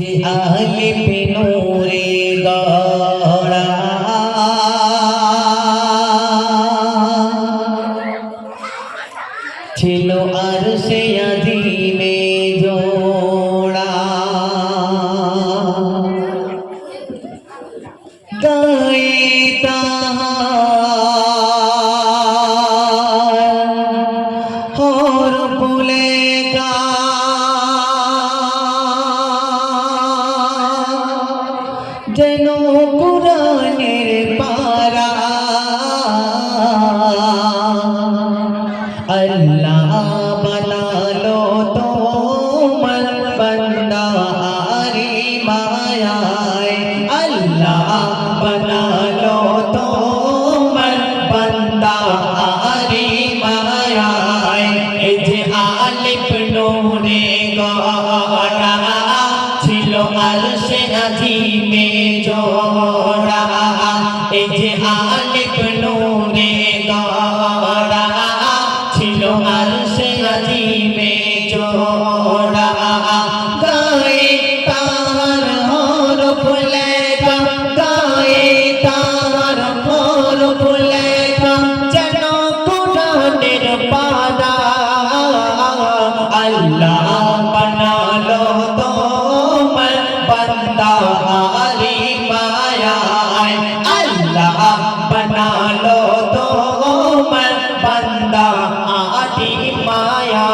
যে আলিফ নূরে গড়া ছিল আরশে আজিমে জোড়া গায়ে তাহার হরফ লেখা যেন কুরআনের পারা আল্লাহ বানালো তোমার বান্দা আরে মায়ায় আল্লাহ বানালো তোমার বান্দা আরে মায়ায় এই যে আলিফ নূরে গড়া ছিল আরশে আজিমে জোড়া এই যে আলিফ নূরে গড়া ছিল আরশে আজিমে জোড়া গায়ে তার হরফ লেখা গায়ে তার হরফ লেখা যেন কুরআনের পারা আল্লাহ বানালো তোমার বান্দা আরে মায়ায় আল্লাহ বানালো তোমার বান্দা আরে মায়া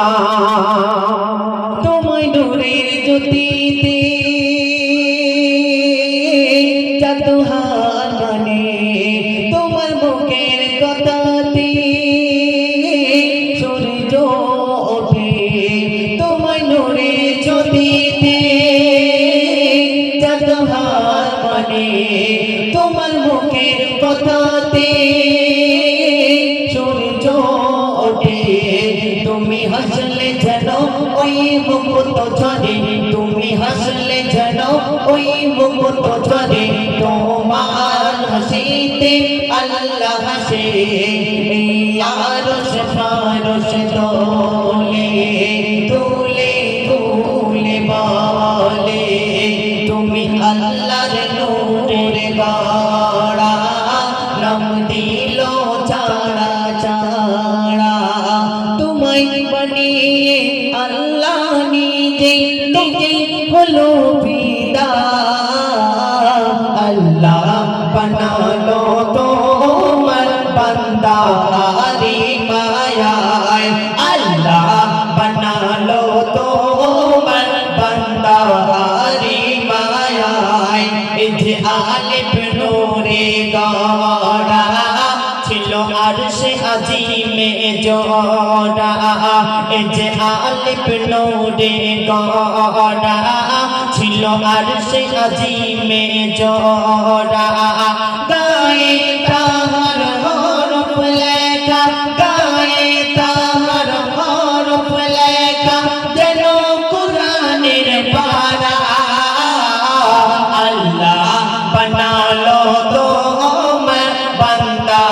তোমায় নূরের জ্যোতিতে চাতুহার গানে তোমার মুখের কথাতে সূর্য ওঠে তোমায় নূরের জ্যোতিতে চাতুহার গানে তোমার মুখের কথাতে সূর্য ওঠে তুমি হাসলে যেন ওই মুকুট ঝরে তুমি হাসলে যেন ওই মুকুট ঝরে তোমার হাসিতে আল্লাহ হাসে আরশ ফারশ দোলে তুলে তুলে বলে তুমি আল্লাহর নূরে গড়া নাম দিল ছাড়া ছাড়া তোমায় বানিয়ে আল্লাহ নিজে নিজে হলো ফিদা আল্লাহ বানালো তোমার বান্দা আরে মায়ায় আল্লাহ বানালো তোমার বান্দা আরে মায়ায় এই যে আলিফ নূরে গড়া ছিল আরশে আজিমে জোড়া এই যে আলিফ নূরে গড়া ছিল আরশে আজিমে জোড়া গায়ে তাহার হরফ লেখা গায়ে তাহার হরফ লেখা যেন কুরআনের পারা আল্লাহ বানালো তোমার বান্দা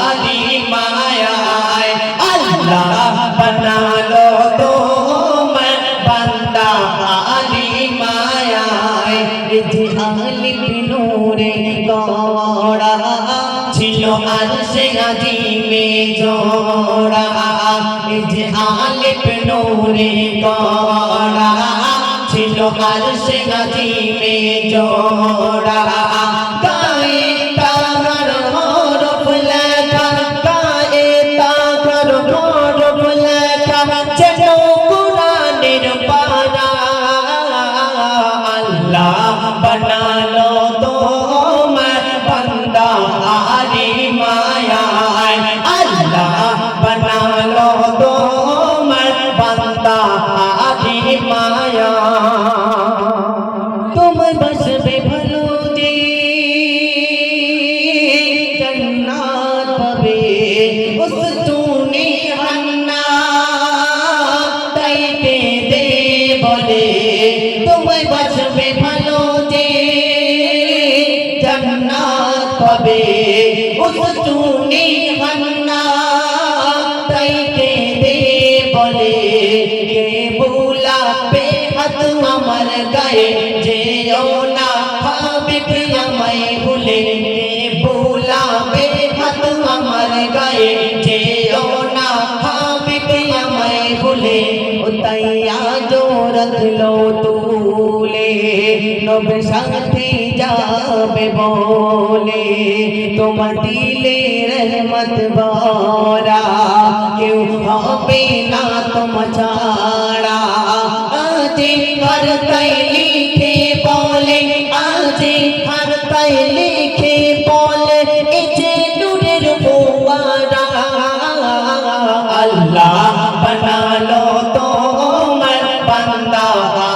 আরে মায়ায় আল্লাহ বানালো তোমার বান্দা আরে মায়ায় এই যে আলিফ নূরে গড়া ছিল আরশে আজিমে জোড়া এই যে আলিফ নূরে গড়া ছিল আরশে আজিমে জোড়া গায়ে তাহার হরফ লেখা গায়ে তাহার হরফ লেখা যেন কুরআনের পারা আল্লাহ বানালো তোমার বান্দা আরে মায়ায় আল্লাহ বানালো তোমার বান্দা আরে মায়া তোমায় বসবে ভালো যে জান্নাত পাবে উস চুনি হান্না তাই দে বলে তোমায় বসবে ভালো যে জান্নাত পাবে উস চুনি হান্না তাই দে বলে কে বুলাবে হাত আমার গায়ে যেও না হাবিব আমায় ভুলে কে বুলাবে হাত আমার গায়ে যেও না হাবিব আমায় ভুলে ও তাইয়া জোরতলো তুলে নবীর সাথে যাবে বলে তোমার দিলে রহমত ভরা কেউ হবে না তোমার ছাড়া আজ হর তাই লিখে বলে আজ হর তাই লিখে বলে এই যে নূরের ফোয়ারা আল্লাহ বানালো তোমার বান্দা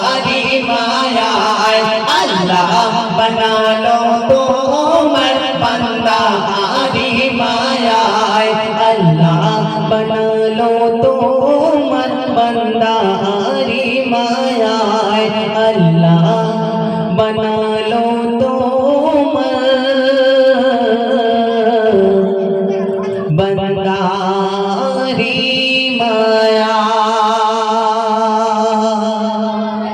হারি মায়ায় আল্লাহ বানালো তোমার বান্দা হারি মায়ায় আল্লাহ বানালো তোমার বান্দা হারি মায়ায় আল্লাহ বানালো তোমার বান্দা হারি মায়ায়